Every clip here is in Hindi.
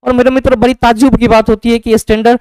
और मेरे मित्र बड़ी ताज्जुब की बात होती है कि स्टैंडर्ड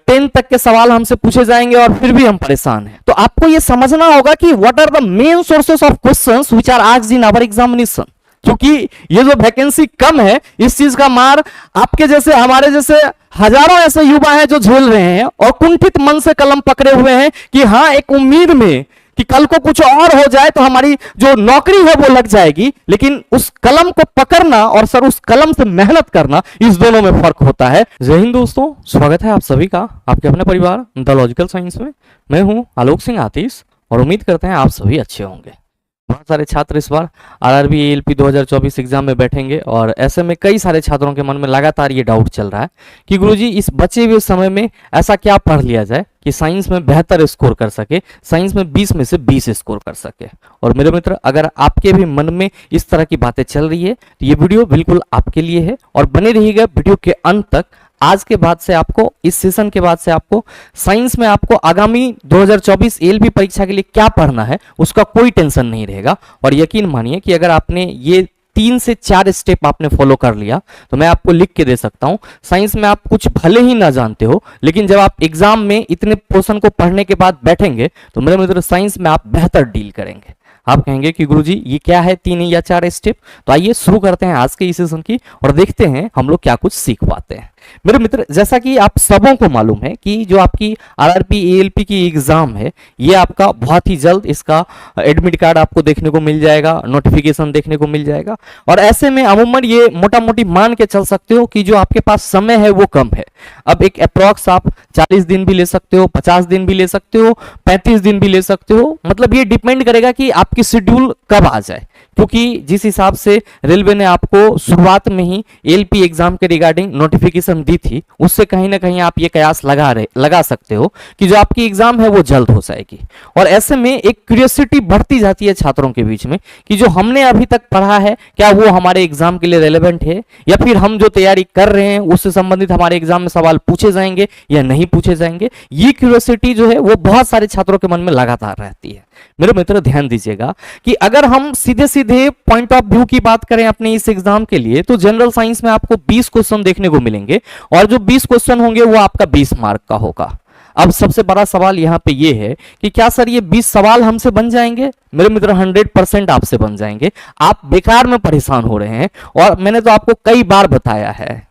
10 तक के सवाल हमसे पूछे जाएंगे और फिर भी हम परेशान हैं। तो आपको ये समझना होगा कि what are the main sources of questions which are asked in our examination. क्योंकि ये जो वैकेंसी कम है, इस चीज का मार आपके जैसे हमारे जैसे हजारों ऐसे युवा हैं जो झेल रहे हैं और कुंठित मन से कलम पकड़े हुए हैं कि हाँ, एक उम्मीद में कि कल को कुछ और हो जाए तो हमारी जो नौकरी है वो लग जाएगी। लेकिन उस कलम को पकड़ना और सर उस कलम से मेहनत करना, इस दोनों में फर्क होता है। जय हिंद दोस्तों, स्वागत है आप सभी का आपके अपने परिवार द लॉजिकल साइंस में। मैं हूं आलोक सिंह आतिश और उम्मीद करते हैं आप सभी अच्छे होंगे। बहुत सारे छात्र इस बार आरआरबी एएलपी 2024 एग्जाम में बैठेंगे और ऐसे में कई सारे छात्रों के मन में लगातार ये डाउट चल रहा है कि गुरुजी इस बचे हुए समय में ऐसा क्या पढ़ लिया जाए कि साइंस में बेहतर स्कोर कर सके, साइंस में 20 में से 20 स्कोर कर सके। और मेरे मित्र, अगर आपके भी मन में इस तरह की बातें चल रही है तो ये वीडियो बिल्कुल आपके लिए है और बने रहिएगा वीडियो के अंत तक। आज के बाद से आपको, इस सेशन के बाद से आपको साइंस में आपको आगामी 2024 एएलपी परीक्षा के लिए क्या पढ़ना है उसका कोई टेंशन नहीं रहेगा। और यकीन मानिए कि अगर आपने ये 3 से 4 स्टेप आपने फॉलो कर लिया तो मैं आपको लिख के दे सकता हूं, साइंस में आप कुछ भले ही ना जानते हो, लेकिन जब आप एग्जाम में इतने पोर्शन को पढ़ने के बाद बैठेंगे तो मेरे मित्र साइंस में आप बेहतर डील करेंगे। आप कहेंगे कि गुरुजी ये क्या है 3 या 4 स्टेप। तो आइए शुरू करते हैं आज के इस सेशन की और देखते हैं हम लोग क्या कुछ सीख पाते हैं। मेरे मित्र, जैसा कि आप सबों को मालूम है कि जो आपकी आरआरबी एएलपी की एग्जाम है ये आपका बहुत ही जल्द इसका एडमिट कार्ड आपको देखने को मिल जाएगा, नोटिफिकेशन देखने को मिल जाएगा। और ऐसे में अमूमन ये मोटा मोटी मान के चल सकते हो कि जो आपके पास समय है वो कम है। अब एक अप्रॉक्स आप 40 दिन भी ले सकते हो, 50 दिन भी ले सकते हो, 35 दिन भी ले सकते हो। मतलब ये डिपेंड करेगा कि आपकी शेड्यूल कब आ जाए, क्योंकि जिस हिसाब से रेलवे ने आपको शुरुआत में ही एएलपी एग्जाम के रिगार्डिंग नोटिफिकेशन दी थी, उससे कहीं ना कहीं आप ये कयास लगा सकते हो कि जो आपकी एग्जाम है वो जल्द हो जाएगी। और ऐसे में एक क्यूरियोसिटी बढ़ती जाती है छात्रों के बीच में कि जो हमने अभी तक पढ़ा है क्या वो हमारे एग्जाम के लिए रेलेवेंट है, या फिर हम जो तैयारी कर रहे हैं उससे संबंधित हमारे एग्जाम में सवाल पूछे जाएंगे या नहीं पूछे जाएंगे। ये क्यूरियोसिटी जो है वो बहुत सारे छात्रों के मन में लगातार रहती है। मेरे मित्र ध्यान दीजिएगा कि अगर हम सीधे सीधे पॉइंट ऑफ व्यू की बात करें अपने इस एग्जाम के लिए तो जनरल साइंस में आपको 20 क्वेश्चन देखने को मिलेंगे और जो 20 क्वेश्चन होंगे वो आपका 20 मार्क का होगा। अब सबसे बड़ा सवाल यहाँ पे ये है कि क्या सर ये 20 सवाल हमसे बन जाएंगे? मेरे मित्र 100% आपसे बन जाएंगे। आप बेकार में परेशान हो रहे हैं। और मैंने तो आपको कई बार बताया है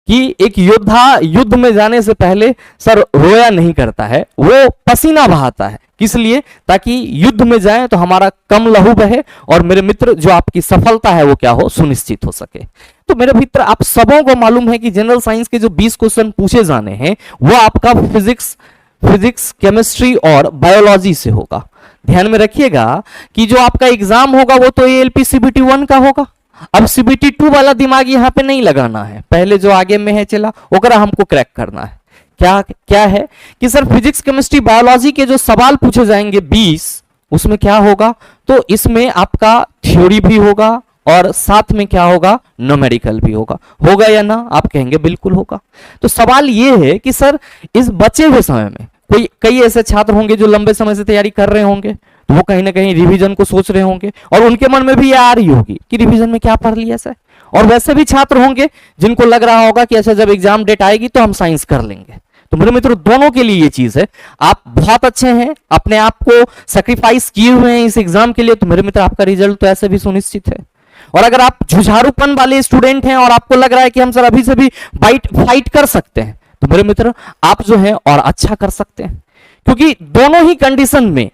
कि एक योद्धा युद्ध में जाने से पहले सर रोया नहीं करता है, वो पसीना बहाता है। किस लिए? ताकि युद्ध में जाए तो हमारा कम लहू बहे और मेरे मित्र जो आपकी सफलता है वो क्या हो, सुनिश्चित हो सके। तो मेरे मित्र आप सबों को मालूम है कि जनरल साइंस के जो 20 क्वेश्चन पूछे जाने हैं वो आपका फिजिक्स, केमिस्ट्री और बायोलॉजी से होगा। ध्यान में रखिएगा कि जो आपका एग्जाम होगा वो तो एएलपी सीबीटी 1 का होगा। अब सीबीटी 2 वाला दिमाग यहाँ पे नहीं लगाना है, पहले जो आगे में है चला ओकरा हमको क्रैक करना है। क्या है कि सर फिजिक्स, केमिस्ट्री, बायोलॉजी के जो सवाल पूछे जाएंगे 20, उसमें क्या होगा, तो इसमें आपका थ्योरी भी होगा और साथ में क्या होगा, न्यूमेरिकल भी होगा या ना? आप कहेंगे बिल्कुल होगा। तो सवाल ये है कि सर इस बचे हुए समय में कई ऐसे छात्र होंगे जो लंबे समय से तैयारी कर रहे होंगे, तो वो कहीं ना कहीं रिवीजन को सोच रहे होंगे और उनके मन में भी ये आ रही होगी कि रिवीजन में क्या पढ़ लिया सर। और वैसे भी छात्र होंगे जिनको लग रहा होगा कि अच्छा जब एग्जाम डेट आएगी तो हम साइंस कर लेंगे। तो मेरे मित्रों दोनों के लिए ये चीज है, आप बहुत अच्छे हैं, अपने आप को सैक्रिफाइस किए हुए हैं इस एग्जाम के लिए, तो मेरे मित्र आपका रिजल्ट तो ऐसे भी सुनिश्चित है। और अगर आप जुझारूपन वाले स्टूडेंट हैं और आपको लग रहा है कि हम सर अभी से भी फाइट कर सकते हैं, तो मेरे मित्र आप जो है और अच्छा कर सकते हैं। क्योंकि दोनों ही कंडीशन में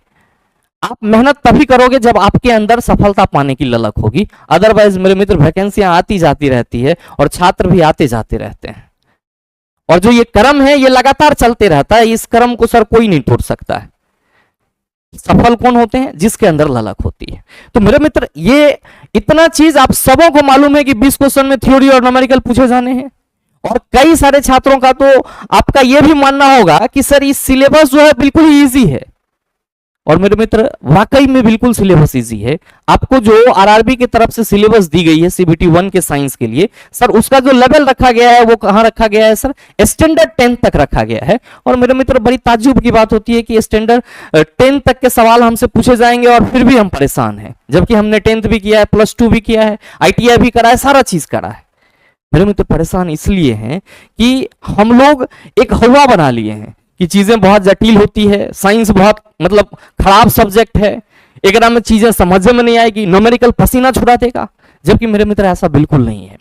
आप मेहनत तभी करोगे जब आपके अंदर सफलता पाने की ललक होगी। अदरवाइज मेरे मित्र वैकेंसियां आती जाती रहती है और छात्र भी आते जाते रहते हैं और जो ये क्रम है ये लगातार चलते रहता है। इस क्रम को सर कोई नहीं तोड़ सकता है। सफल कौन होते हैं? जिसके अंदर ललक होती है। तो मेरे मित्र ये इतना चीज आप सबों को मालूम है कि 20 क्वेश्चन में थ्योरी और न्यूमेरिकल पूछे जाने हैं और कई सारे छात्रों का तो आपका यह भी मानना होगा कि सर इस सिलेबस जो है बिल्कुल ही इजी है। और मेरे मित्र वाकई में बिल्कुल सिलेबस इजी है। आपको जो आरआरबी की तरफ से सिलेबस दी गई है सीबीटी 1 के साइंस के लिए, सर उसका जो लेवल रखा गया है वो कहां रखा गया है सर? स्टैंडर्ड 10 तक रखा गया है। और मेरे मित्र बड़ी ताज्जुब की बात होती है कि स्टैंडर्ड 10 तक के सवाल हमसे पूछे जाएंगे और फिर भी हम परेशान हैं, जबकि हमने 10th भी किया है, +2 भी किया है, ITI भी करा है, सारा चीज करा है। मेरे मित्र परेशान इसलिए हैं कि हम लोग एक हवा बना लिए हैं कि चीजें बहुत जटिल होती है, साइंस बहुत मतलब खराब सब्जेक्ट है, एक में चीजें समझ में नहीं आएगी, न्यूमेरिकल पसीना छुड़ा देगा। जबकि मेरे मित्र ऐसा बिल्कुल नहीं है।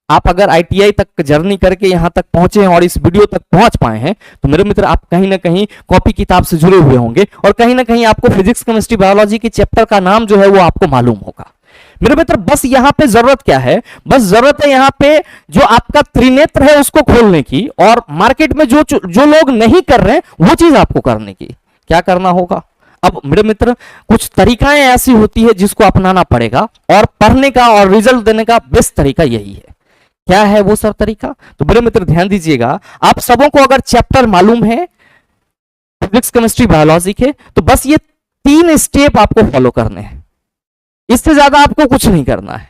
आप अगर आईटीआई तक जर्नी करके यहां तक पहुंचे हैं और इस वीडियो तक पहुंच पाए हैं तो मेरे मित्र आप कहीं ना कहीं कॉपी किताब से जुड़े हुए होंगे और कहीं ना कहीं आपको फिजिक्स केमिस्ट्री बायोलॉजी के चैप्टर का नाम जो है वो आपको मालूम होगा। मेरे मित्र बस यहां पे जरूरत क्या है, बस जरूरत है यहां पे जो आपका त्रिनेत्र है उसको खोलने की, और मार्केट में जो लोग नहीं कर रहे हैं वो चीज आपको करने की। क्या करना होगा? अब मेरे मित्र कुछ तरीकाएं ऐसी होती है जिसको अपनाना पड़ेगा, और पढ़ने का और रिजल्ट देने का बेस्ट तरीका यही है। क्या है वो सर तरीका? तो मेरे मित्र ध्यान दीजिएगा, आप सबों को अगर चैप्टर मालूम है फिजिक्स केमिस्ट्री बायोलॉजी के, तो बस ये 3 स्टेप आपको फॉलो करने हैं, इससे ज्यादा आपको कुछ नहीं करना है।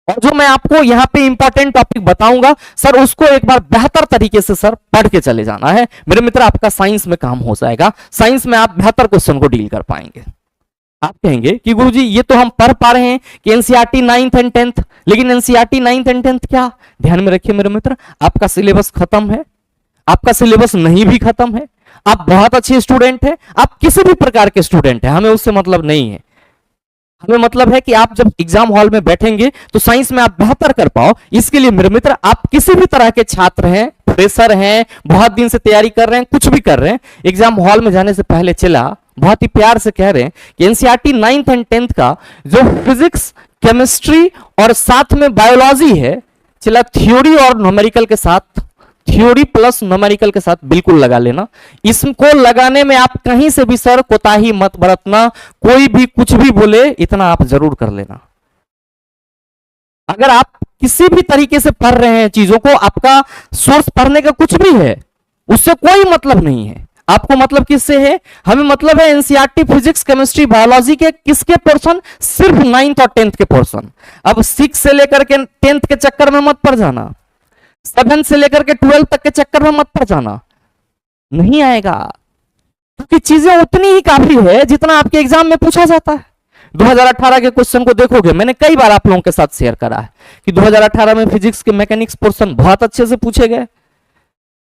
और जो मैं आपको यहां पे इंपॉर्टेंट टॉपिक बताऊंगा सर, उसको एक बार बेहतर तरीके से सर पढ़ के चले जाना है मेरे मित्र, आपका साइंस में काम हो जाएगा। साइंस में आप बेहतर क्वेश्चन को डील कर पाएंगे। आप कहेंगे कि गुरुजी ये तो हम पढ़ पा रहे हैं कि एनसीईआरटी 9th एंड 10th, लेकिन एनसीईआरटी 9th एंड 10th क्या? ध्यान में रखिए मेरे मित्र, आपका सिलेबस खत्म है, आपका सिलेबस नहीं भी खत्म है। आप बहुत अच्छे स्टूडेंट हैं, आप किसी भी प्रकार के स्टूडेंट हैं, हमें उससे मतलब नहीं है। हमें मतलब है कि आप जब एग्जाम हॉल में बैठेंगे तो साइंस में आप बेहतर कर पाओ। इसके लिए मेरे मित्र आप किसी भी तरह के छात्र हैं, प्रोफेसर हैं, बहुत दिन से तैयारी कर रहे हैं, कुछ भी कर रहे हैं, एग्जाम हॉल में जाने से पहले चिल्ला बहुत ही प्यार से कह रहे हैं कि एनसीईआरटी 9th एंड 10th का जो फिजिक्स केमिस्ट्री और साथ में बायोलॉजी है, चिल्ला थ्योरी और न्यूमेरिकल के साथ, थ्योरी प्लस न्यूमेरिकल के साथ बिल्कुल लगा लेना। इसको लगाने में आप कहीं से भी सर कोताही मत बरतना, कोई भी कुछ भी बोले इतना आप जरूर कर लेना। अगर आप किसी भी तरीके से पढ़ रहे हैं चीजों को, आपका सोर्स पढ़ने का कुछ भी है, उससे कोई मतलब नहीं है। आपको मतलब किससे है? हमें मतलब है एनसीईआरटी फिजिक्स केमिस्ट्री बायोलॉजी के किसके पोर्शन? सिर्फ 9th और 10th के पोर्शन। अब 6 से लेकर के 10th के चक्कर में मत पड़ जाना, 7 से लेकर के 12 तक के चक्कर में मत पड़ जाना, नहीं आएगा, क्योंकि चीजें उतनी ही काफी है जितना आपके एग्जाम में पूछा जाता है। 2018 के क्वेश्चन को देखोगे, मैंने कई बार आप लोगों के साथ शेयर करा है कि 2018 में फिजिक्स के मैकेनिक्स पोर्शन बहुत अच्छे से पूछे गए,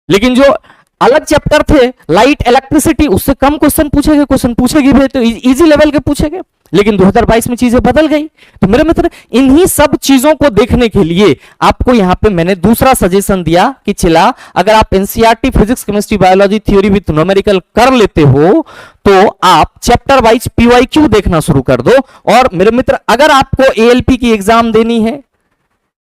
लेकिन जो अलग चैप्टर थे लाइट इलेक्ट्रिसिटी, उससे कम क्वेश्चन पूछे गए। क्वेश्चन पूछेगी भी तो इजी लेवल के पूछेगे, लेकिन 2022 में चीजें बदल गई। तो मेरे मित्र इन्हीं सब चीजों को देखने के लिए आपको यहां पे मैंने दूसरा सजेशन दिया कि चिला अगर आप NCERT physics chemistry biology theory with numerical कर लेते हो तो आप चैप्टर वाइज पीवाईक्यू देखना शुरू कर दो। और मेरे मित्र अगर आपको एएलपी की एग्जाम देनी है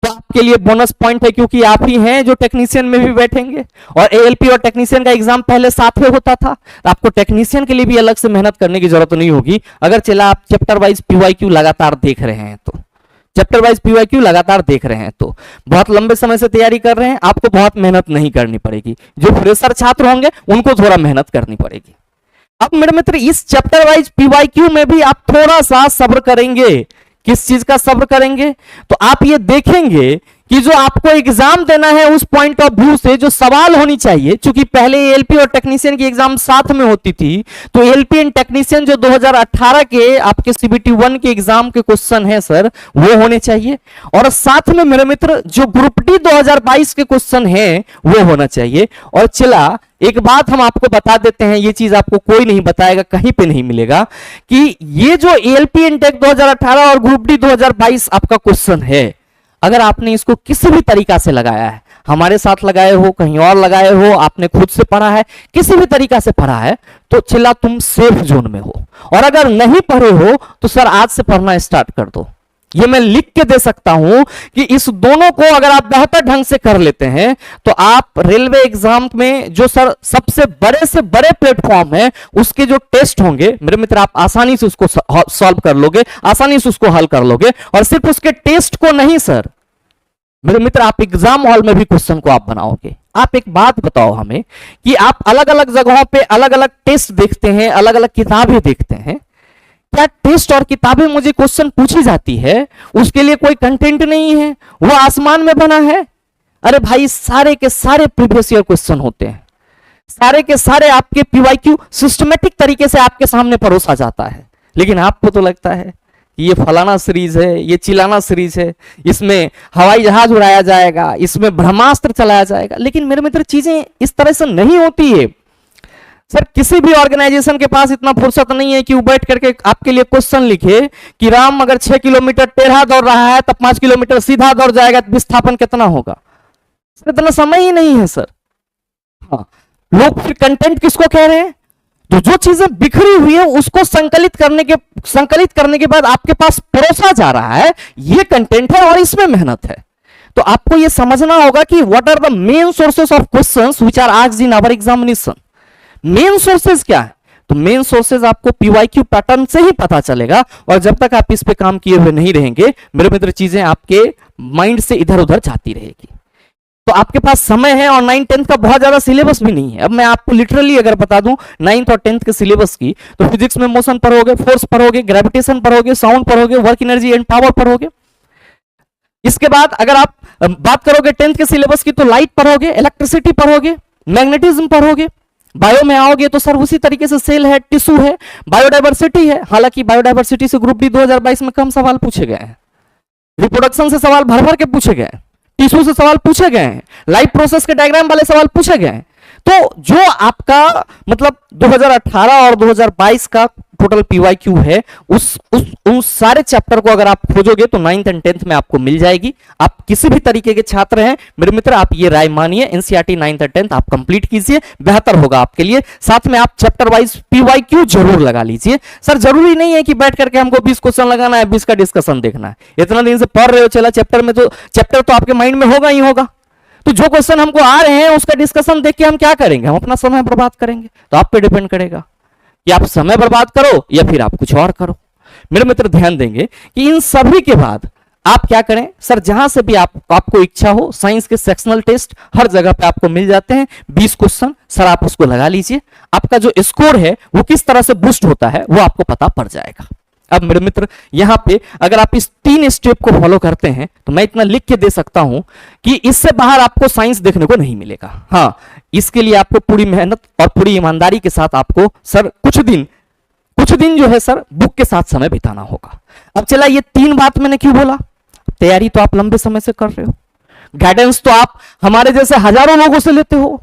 तो आपके लिए बोनस पॉइंट है, क्योंकि आप ही हैं जो टेक्नीशियन में भी बैठेंगे, और एएलपी और टेक्नीशियन का एग्जाम पहले साथ में होता था, तो आपको टेक्नीशियन के लिए भी अलग से मेहनत करने की जरूरत नहीं होगी। अगर चला आप चैप्टर वाइज पीवाईक्यू लगातार देख रहे हैं तो, चैप्टर वाइज पीवाईक्यू लगातार देख रहे हैं तो बहुत लंबे समय से तैयारी कर रहे हैं, आपको बहुत मेहनत नहीं करनी पड़ेगी। जो फ्रेशर छात्र होंगे उनको थोड़ा मेहनत करनी पड़ेगी। अब मेरे मित्र इस चैप्टर वाइज पीवाईक्यू में भी आप थोड़ा सा सब्र करेंगे। किस चीज का सब्र करेंगे? तो आप ये देखेंगे कि जो आपको एग्जाम देना है उस पॉइंट ऑफ व्यू से जो सवाल होनी चाहिए, क्योंकि पहले एएलपी और टेक्नीशियन की एग्जाम साथ में होती थी, तो एएलपी एंड टेक्नीशियन जो 2018 के आपके सीबीटी 1 के एग्जाम के क्वेश्चन है सर वो होने चाहिए, और साथ में मेरे मित्र जो ग्रुप डी 2022 के क्वेश्चन है वो होना चाहिए। और चला एक बात हम आपको बता देते हैं, ये चीज आपको कोई नहीं बताएगा, कहीं पे नहीं मिलेगा, कि ये जो एएलपी एंड टेक 2018 और ग्रुप डी 2022 आपका क्वेश्चन है, अगर आपने इसको किसी भी तरीका से लगाया है, हमारे साथ लगाए हो, कहीं और लगाए हो, आपने खुद से पढ़ा है, किसी भी तरीका से पढ़ा है, तो चिल्ला तुम सेफ जोन में हो। और अगर नहीं पढ़े हो तो सर आज से पढ़ना स्टार्ट कर दो। ये मैं लिख के दे सकता हूं कि इस दोनों को अगर आप बेहतर ढंग से कर लेते हैं तो आप रेलवे एग्जाम में जो सर सबसे बड़े से बड़े प्लेटफॉर्म है उसके जो टेस्ट होंगे मेरे मित्र, आप आसानी से उसको सॉल्व कर लोगे, आसानी से उसको हल कर लोगे। और सिर्फ उसके टेस्ट को नहीं सर मेरे मित्र, आप एग्जाम हॉल में भी क्वेश्चन को आप बनाओगे। आप एक बात बताओ हमें कि आप अलग अलग जगहों पे अलग अलग टेस्ट देखते हैं, अलग अलग किताबें देखते हैं, क्या टेस्ट और किताबें मुझे क्वेश्चन पूछी जाती है उसके लिए कोई कंटेंट नहीं है, वो आसमान में बना है? अरे भाई सारे के सारे प्रीवियस ईयर क्वेश्चन होते हैं, सारे के सारे आपके पीवाईक्यू सिस्टमेटिक तरीके से आपके सामने परोसा जाता है, लेकिन आपको तो लगता है कि ये फलाना सीरीज है, ये चिलाना सीरीज है, इसमें हवाई जहाज उड़ाया जाएगा, इसमें ब्रह्मास्त्र चलाया जाएगा। लेकिन मेरे मित्र चीजें इस तरह से नहीं होती है सर। किसी भी ऑर्गेनाइजेशन के पास इतना फुर्सत नहीं है कि वो बैठ करके आपके लिए क्वेश्चन लिखे कि राम अगर 6 किलोमीटर टेढ़ा दौड़ रहा है तो 5 किलोमीटर सीधा दौड़ जाएगा तो विस्थापन कितना होगा। इतना समय ही नहीं है सर। हाँ, लोग फिर कंटेंट किसको कह रहे हैं? तो जो चीजें बिखरी हुई है उसको संकलित करने के बाद आपके पास परोसा जा रहा है, ये कंटेंट है और इसमें मेहनत है। तो आपको ये समझना होगा कि what are the main sources of questions which are asked in our examination. Main sources क्या है? तो मेन सोर्सेज आपको पीवाईक्यू पैटर्न से ही पता चलेगा, और जब तक आप इस पे काम किए हुए नहीं रहेंगे मेरे मित्र चीजें आपके माइंड से इधर उधर जाती रहेगी। तो आपके पास समय है और 9th 10th का बहुत ज्यादा सिलेबस भी नहीं है। अब मैं आपको लिटरली अगर बता दूं 9th और 10th के सिलेबस की, तो फिजिक्स में मोशन पढ़ोगे, फोर्स पढ़ोगे, ग्रेविटेशन पढ़ोगे, साउंड पढ़ोगे, वर्क एनर्जी एंड पावर पढ़ोगे। इसके बाद अगर आप बात करोगे 10th के सिलेबस की, तो लाइट पढ़ोगे, इलेक्ट्रिसिटी पढ़ोगे, मैग्नेटिज्म पढ़ोगे। बायो में आओगे तो सर उसी तरीके से सेल है, टिश्यू है, बायोडाइवर्सिटी है। हालांकि बायोडाइवर्सिटी से ग्रुप डी 2022 में कम सवाल पूछे गए हैं, रिप्रोडक्शन से सवाल भर भर के पूछे गए, टिश्यू से सवाल पूछे गए हैं, लाइफ प्रोसेस के डायग्राम वाले सवाल पूछे गए हैं। तो जो आपका मतलब 2018 और 2022 का टोटल पीवाईक्यू है उन सारे चैप्टर को अगर आप खोजोगे तो 9th एंड 10th में आपको मिल जाएगी। आप किसी भी तरीके के छात्र हैं मेरे मित्र, आप ये राय मानिए, एनसीईआरटी 9th और 10th आप कंप्लीट कीजिए, बेहतर होगा आपके लिए। साथ में आप चैप्टर वाइज पीवाईक्यू जरूर लगा लीजिए। सर जरूरी नहीं है कि बैठ करके हमको 20 क्वेश्चन लगाना है, 20 का डिस्कशन देखना है। इतना दिन से पढ़ रहे हो, चला चैप्टर में, तो चैप्टर तो आपके माइंड में होगा ही होगा। तो जो क्वेश्चन हमको आ रहे हैं उसका डिस्कशन देख के हम क्या करेंगे? हम अपना समय बर्बाद करेंगे। तो आप पे डिपेंड करेगा कि आप समय बर्बाद करो या फिर आप कुछ और करो। मेरे मित्र ध्यान देंगे कि इन सभी के बाद आप क्या करें? सर जहां से भी आपको इच्छा हो, साइंस के सेक्शनल टेस्ट हर जगह पे आपको मिल जाते हैं, 20 क्वेश्चन सर आप उसको लगा लीजिए। आपका जो स्कोर है वो किस तरह से बूस्ट होता है वो आपको पता पड़ जाएगा। अब मेरे मित्र यहां पे अगर आप इस 3 स्टेप को फॉलो करते हैं तो मैं इतना लिख के दे सकता हूं कि इससे बाहर आपको साइंस देखने को नहीं मिलेगा। हाँ, इसके लिए आपको पूरी मेहनत और पूरी ईमानदारी के साथ आपको सर कुछ दिन जो है सर बुक के साथ समय बिताना होगा। अब चला, ये 3 बात मैंने क्यों बोला? तैयारी तो आप लंबे समय से कर रहे हो, गाइडेंस तो आप हमारे जैसे हजारों लोगों से लेते हो,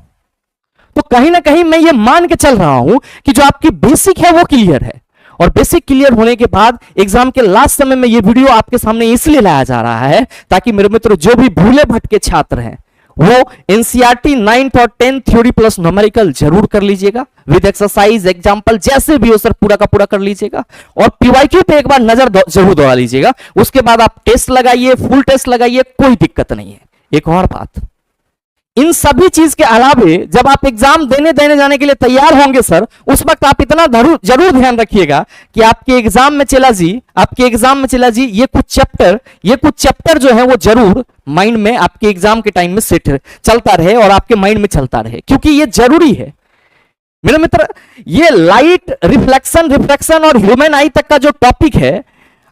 तो कहीं ना कहीं मैं ये मान के चल रहा हूं कि जो आपकी बेसिक है वो क्लियर है। और बेसिक क्लियर होने के बाद एग्जाम के लास्ट समय में ये वीडियो आपके सामने इसलिए लाया जा रहा है ताकि मेरे मित्र जो भी भूले भटके छात्र हैं वो एनसीईआरटी 9th और 10th थ्योरी प्लस न्यूमेरिकल जरूर कर लीजिएगा, विद एक्सरसाइज एग्जांपल जैसे भी हो सर पूरा का पूरा कर लीजिएगा। और पीवाईक्यू पे एक बार नजर जरूर दौड़ा लीजिएगा। उसके बाद आप टेस्ट लगाइए, फुल टेस्ट लगाइए, कोई दिक्कत नहीं है। एक और बात, इन सभी चीज के अलावे जब आप एग्जाम देने जाने के लिए तैयार होंगे सर, उस वक्त आप इतना जरूर ध्यान रखिएगा कि आपके एग्जाम में चला जी ये कुछ चैप्टर जो है वो जरूर माइंड में आपके एग्जाम के टाइम में सेट चलता रहे और आपके माइंड में चलता रहे, क्योंकि ये जरूरी है मेरे मित्र। ये लाइट रिफ्लेक्शन और ह्यूमन आई तक का जो टॉपिक है,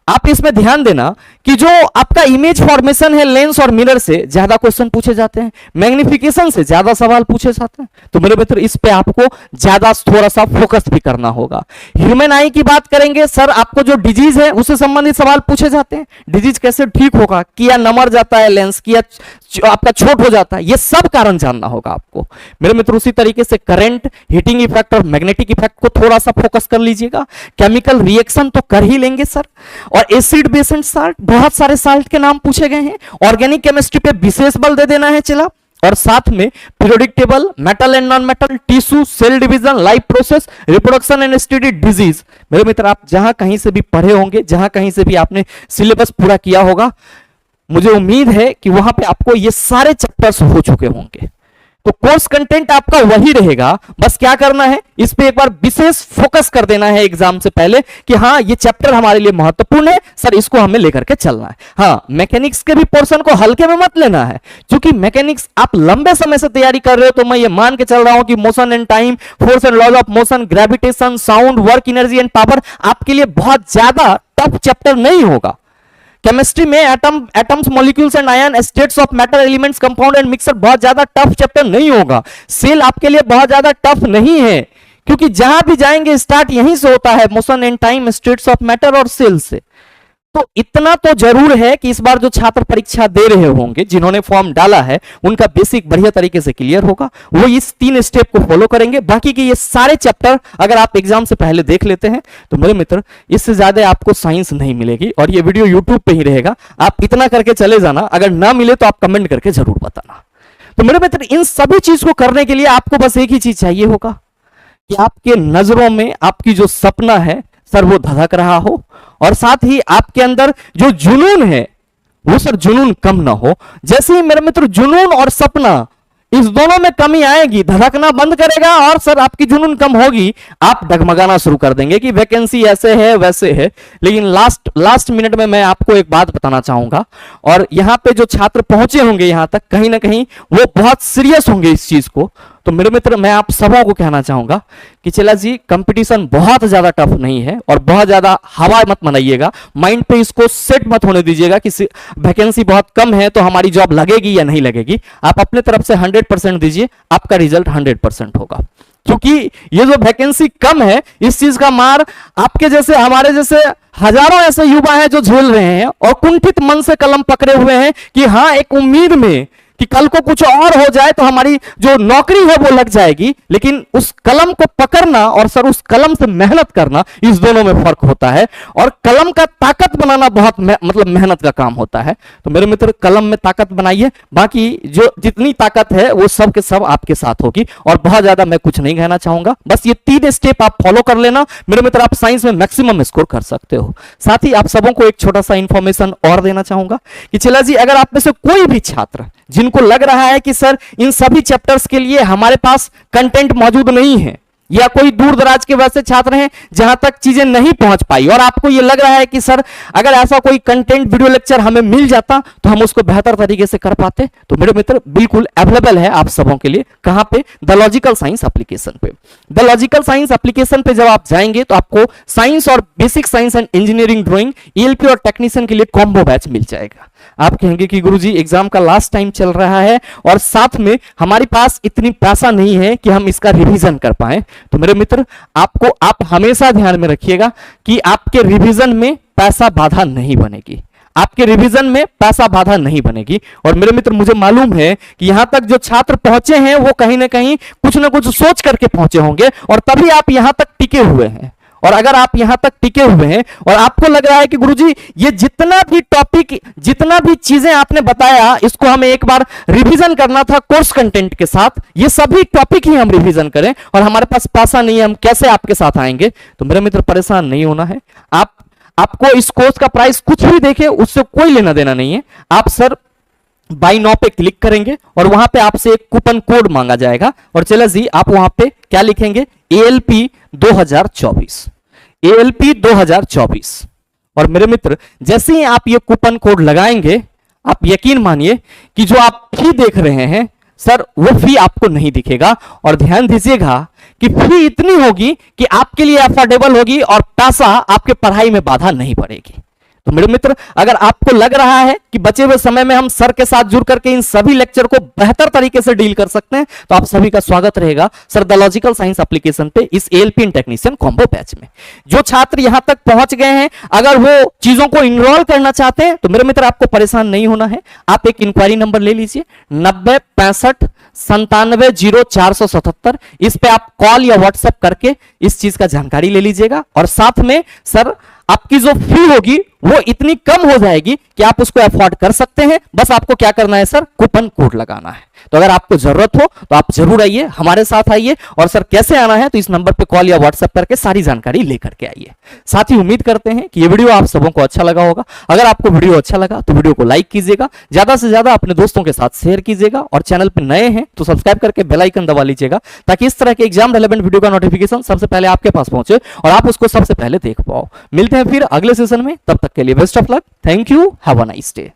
आप इसमें ध्यान देना कि जो आपका इमेज फॉर्मेशन है लेंस और मिरर से ज्यादा क्वेश्चन पूछे जाते हैं, मैग्निफिकेशन से ज्यादा सवाल पूछे जाते हैं। तो मेरे मित्र इस पे आपको ज्यादा थोड़ा सा फोकस भी करना होगा। ह्यूमन आई की बात करेंगे सर, आपको जो डिजीज है उससे संबंधित सवाल पूछे जाते हैं। डिजीज कैसे ठीक होगा, किया नमर जाता है लेंस, किया आपका छोट हो जाता है, ये सब कारण जानना होगा आपको मेरे मित्र। उसी तरीके से करंट, हीटिंग इफेक्ट और मैग्नेटिक इफेक्ट को थोड़ा सा फोकस कर लीजिएगा। केमिकल रिएक्शन तो कर ही लेंगे सर, और एसिड बेस एंड साल्ट, बहुत सारे साल्ट के नाम पूछे गए हैं। ऑर्गेनिक केमिस्ट्री पे विशेष बल दे देना है चला, और साथ में periodic table, metal and non metal, tissue, cell division, life process, reproduction and study disease. मेरे मित्र आप जहां कहीं से भी पढ़े होंगे, जहां कहीं से भी आपने सिलेबस पूरा किया होगा, मुझे उम्मीद है कि वहां पे आपको ये सारे चैप्टर्स हो चुके होंगे। तो कोर्स कंटेंट आपका वही रहेगा, बस क्या करना है इस पे एक बार विशेष फोकस कर देना है एग्जाम से पहले कि हाँ ये चैप्टर हमारे लिए महत्वपूर्ण है सर, इसको हमें लेकर के चलना है। हाँ, मैकेनिक्स के भी पोर्शन को हल्के में मत लेना है, क्योंकि मैकेनिक्स आप लंबे समय से तैयारी कर रहे हो, तो मैं ये मान के चल रहा हूं कि motion and time, force and laws of motion, gravitation, sound, work energy and power आपके लिए बहुत ज्यादा टफ चैप्टर नहीं होगा। केमिस्ट्री में atoms, molecules and ion, states of matter, elements, compound and mixer बहुत ज्यादा टफ चैप्टर नहीं होगा। सेल आपके लिए बहुत ज्यादा टफ नहीं है, क्योंकि जहां भी जाएंगे स्टार्ट यहीं से होता है, motion and time, states of matter और सेल से। तो इतना तो जरूर है कि इस बार जो छात्र परीक्षा दे रहे होंगे, जिन्होंने फॉर्म डाला है, उनका बेसिक बढ़िया तरीके से क्लियर होगा। वो इस 3 स्टेप को फॉलो करेंगे। बाकी के ये सारे चैप्टर अगर आप एग्जाम से पहले देख लेते हैं तो मेरे मित्र इससे ज्यादा आपको साइंस नहीं मिलेगी। और ये वीडियो यूट्यूब पे ही रहेगा, आप इतना करके चले जाना। अगर ना मिले तो आप कमेंट करके जरूर बताना। तो मेरे मित्र इन सभी चीज को करने के लिए आपको बस एक ही चीज चाहिए होगा कि आपके नजरों में आपकी जो सपना है सर वो धधक रहा हो, और साथ ही आपके अंदर जो जुनून है वो सर जुनून कम ना हो। जैसे ही मेरे मित्र जुनून और सपना इस दोनों में कमी आएगी, धड़कना बंद करेगा और सर आपकी जुनून कम होगी, आप डगमगाना शुरू कर देंगे कि वैकेंसी ऐसे है वैसे है। लेकिन लास्ट मिनट में मैं आपको एक बात बताना चाहूंगा, और यहां पे जो छात्र पहुंचे होंगे यहां तक, कहीं ना कहीं वो बहुत सीरियस होंगे इस चीज को। तो मेरे मित्र मैं आप सबों को कहना चाहूंगा कि चला जी, कंपटीशन बहुत ज्यादा टफ नहीं है और बहुत ज्यादा हवा मत बनाइएगा, माइंड पे इसको सेट मत होने दीजिएगा कि वैकेंसी बहुत कम है तो हमारी जॉब लगेगी या नहीं लगेगी। आप अपने तरफ से 100% दीजिए, आपका रिजल्ट 100% होगा। क्योंकि ये जो वैकेंसी कम है इस चीज का मार आपके जैसे हमारे जैसे हजारों ऐसे युवा हैं जो झेल रहे हैं और कुंठित मन से कलम पकड़े हुए हैं कि हाँ, एक उम्मीद में कि कल को कुछ और हो जाए तो हमारी जो नौकरी है वो लग जाएगी। लेकिन उस कलम को पकड़ना और सर उस कलम से मेहनत करना, इस दोनों में फर्क होता है। और कलम का ताकत बनाना बहुत मतलब मेहनत का काम होता है। तो मेरे मित्र कलम में ताकत बनाइए, बाकी जो जितनी ताकत है वो सब के सब आपके साथ होगी। और बहुत ज्यादा मैं कुछ नहीं कहना चाहूंगा, बस ये 3 स्टेप आप फॉलो कर लेना मेरे मित्र, आप साइंस में मैक्सिमम स्कोर कर सकते हो। साथ ही आप सबों को एक छोटा सा इंफॉर्मेशन और देना चाहूंगा कि चला जी, अगर आप में से कोई भी छात्र जिनको लग रहा है कि सर इन सभी चैप्टर्स के लिए हमारे पास कंटेंट मौजूद नहीं है, या कोई दूर दराज के वैसे छात्र हैं जहां तक चीजें नहीं पहुंच पाई, और आपको यह लग रहा है कि सर अगर ऐसा कोई कंटेंट वीडियो लेक्चर हमें मिल जाता तो हम उसको बेहतर तरीके से कर पाते, तो मेरे मित्र बिल्कुल अवेलेबल है आप सबों के लिए। कहां पे? द लॉजिकल साइंस एप्लीकेशन पे। द लॉजिकल साइंस एप्लीकेशन पे जब आप जाएंगे तो आपको साइंस और basic science and engineering drawing, ELP और टेक्नीशियन के लिए कॉम्बो बैच मिल जाएगा। आप कहेंगे कि गुरुजी एग्जाम का लास्ट टाइम चल रहा है और साथ में हमारे पास इतनी पैसा नहीं है कि हम इसका रिवीजन कर पाए। तो मेरे मित्र आप हमेशा ध्यान में रखिएगा कि आपके रिवीजन में पैसा बाधा नहीं बनेगी, आपके रिवीजन में पैसा बाधा नहीं बनेगी। और मेरे मित्र मुझे मालूम है कि यहां तक जो छात्र पहुंचे हैं वो कहीं ना कहीं कुछ ना कुछ सोच करके पहुंचे होंगे, और तभी आप यहां तक टिके हुए हैं। और अगर आप यहां तक टिके हुए हैं और आपको लग रहा है कि गुरुजी ये जितना भी टॉपिक, जितना भी चीजें आपने बताया, इसको हमें एक बार रिवीजन करना था कोर्स कंटेंट के साथ, ये सभी टॉपिक ही हम रिवीजन करें और हमारे पास पैसा नहीं है, हम कैसे आपके साथ आएंगे? तो मेरे मित्र परेशान नहीं होना है। आपको इस कोर्स का प्राइस कुछ भी देखे उससे कोई लेना देना नहीं है। आप सर बाय नाउ पे क्लिक करेंगे और वहां पे आपसे एक कूपन कोड मांगा जाएगा, और चला जी आप वहां पे क्या लिखेंगे? ALP 2024, ALP 2024। और मेरे मित्र जैसे ही आप ये कूपन कोड लगाएंगे, आप यकीन मानिए कि जो आप फी देख रहे हैं सर वो फी आपको नहीं दिखेगा। और ध्यान दीजिएगा कि फी इतनी होगी कि आपके लिए अफोर्डेबल होगी और पैसा आपके पढ़ाई में बाधा नहीं पड़ेगी। तो मेरे मित्र अगर आपको लग रहा है कि बचे हुए समय में हम सर के साथ जुड़ करके इन सभी लेक्चर को बेहतर तरीके से डील कर सकते हैं, तो आप सभी का स्वागत रहेगा sir the logical science application पे इस ALP इन टेक्नीशियन कॉम्बो बैच में। जो छात्र यहां तक पहुंच गए हैं, अगर वो चीजों को इनरोल करना चाहते हैं तो मेरे मित्र आपको परेशान नहीं होना है। आप एक इंक्वायरी नंबर ले लीजिए 90 65 97 0 477। इस पे आप कॉल या व्हाट्सएप करके इस चीज का जानकारी ले लीजिएगा। और साथ में सर आपकी जो फी होगी वो इतनी कम हो जाएगी कि आप उसको अफोर्ड कर सकते हैं। बस आपको क्या करना है सर? कूपन कोड लगाना है। तो अगर आपको जरूरत हो तो आप जरूर आइए, हमारे साथ आइए। और सर कैसे आना है? तो इस नंबर पे कॉल या व्हाट्सएप करके सारी जानकारी लेकर के आइए। साथ ही उम्मीद करते हैं कि ये वीडियो आप सबों को अच्छा लगा होगा। अगर आपको वीडियो अच्छा लगा तो वीडियो को लाइक कीजिएगा, ज्यादा से ज्यादा अपने दोस्तों के साथ शेयर कीजिएगा, और चैनल पर नए हैं तो सब्सक्राइब करके बेल आइकन दबा लीजिएगा, ताकि इस तरह के एग्जाम रिलेवेंट वीडियो का नोटिफिकेशन सबसे पहले आपके पास पहुंचे और आप उसको सबसे पहले देख पाओ। मिलते हैं फिर अगले सेशन में, तब तक के लिए best of luck. Thank you, have a nice day.